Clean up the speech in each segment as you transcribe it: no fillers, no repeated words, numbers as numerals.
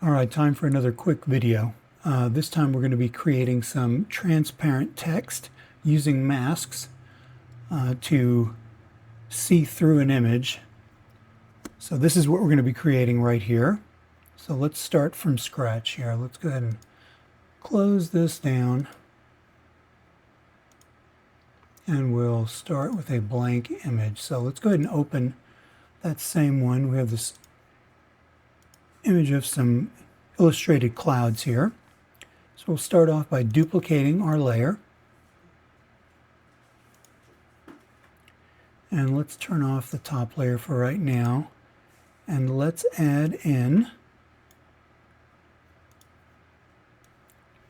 All right, time for another quick video. This time we're going to be creating some transparent text using masks to see through an image. So this is what we're going to be creating right here. So let's start from scratch here. Let's go ahead and close this down. And we'll start with a blank image. So let's go ahead and open that same one. We have this image of some illustrated clouds here. So we'll start off by duplicating our layer. And let's turn off the top layer for right now. And let's add in,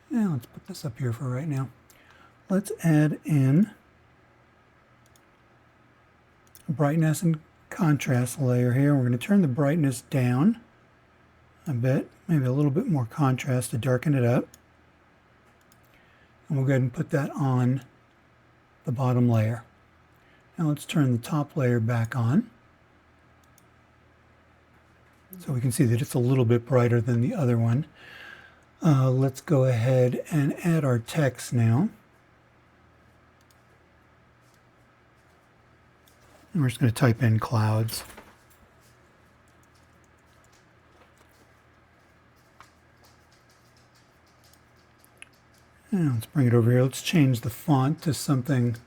and let's put this up here for right now. Let's add in a brightness and contrast layer here. We're going to turn the brightness down a bit, maybe a little bit more contrast to darken it up. And we'll go ahead and put that on the bottom layer. Now let's turn the top layer back on. So we can see that it's a little bit brighter than the other one. Let's go ahead and add our text now. And we're just going to type in clouds. And let's bring it over here. Let's change the font to something.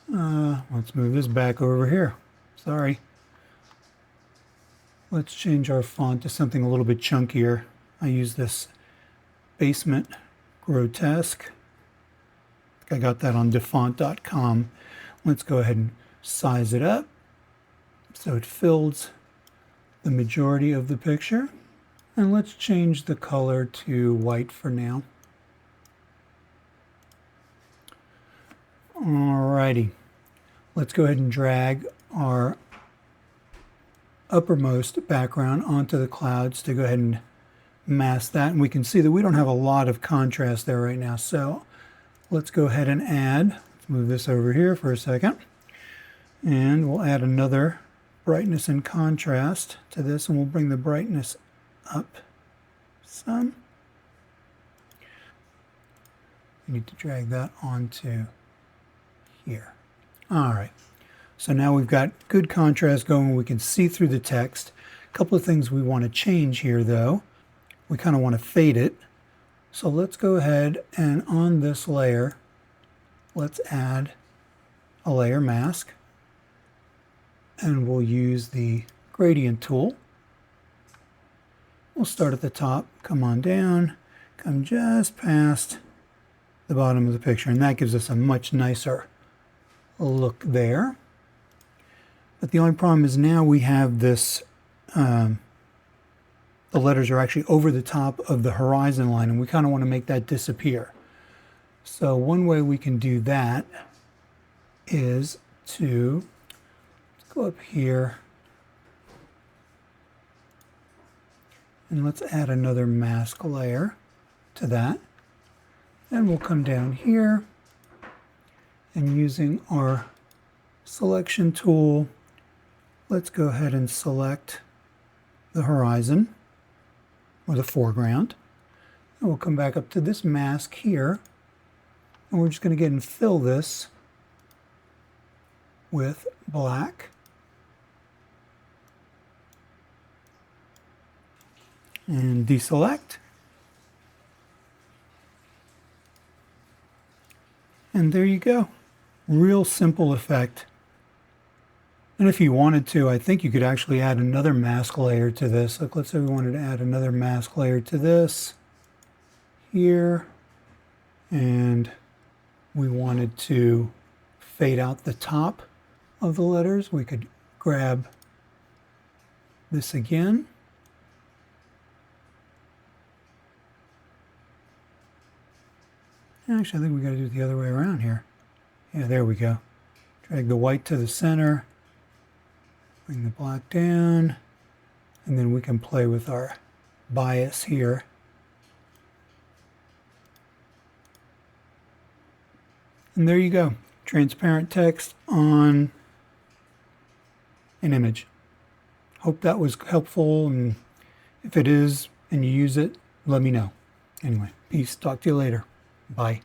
Let's move this back over here. Sorry. Let's change our font to something a little bit chunkier. I use this Basement Grotesque. I got that on defont.com. Let's go ahead and size it up so it fills the majority of the picture. And let's change the color to white for now. Alrighty. Let's go ahead and drag our uppermost background onto the clouds to go ahead and mask that. And we can see that we don't have a lot of contrast there right now. So let's go ahead and add, let's move this over here for a second. And we'll add another brightness and contrast to this, and we'll bring the brightness up some. We need to drag that onto here. All right. So now we've got good contrast going. We can see through the text. A couple of things we want to change here, though. We kind of want to fade it. So let's go ahead and on this layer, let's add a layer mask. And we'll use the gradient tool. We'll start at the top, come on down, come just past the bottom of the picture. And that gives us a much nicer look there. But the only problem is now we have this, the letters are actually over the top of the horizon line, and we kind of want to make that disappear. So one way we can do that is to go up here and let's add another mask layer to that. And we'll come down here and using our selection tool, let's go ahead and select the horizon or the foreground. And we'll come back up to this mask here, and we're just going to get and fill this with black. And deselect. And there you go. Real simple effect. And if you wanted to, I think you could actually add another mask layer to this. Like, let's say we wanted to add another mask layer to this here. And we wanted to fade out the top of the letters. We could grab this again. Actually, I think we got to do it the other way around here. Yeah, there we go. Drag the white to the center, bring the black down, and then we can play with our bias here. And there you go. Transparent text on an image. Hope that was helpful, and If it is and you use it, let me know. Anyway, peace. Talk to you later. Bye.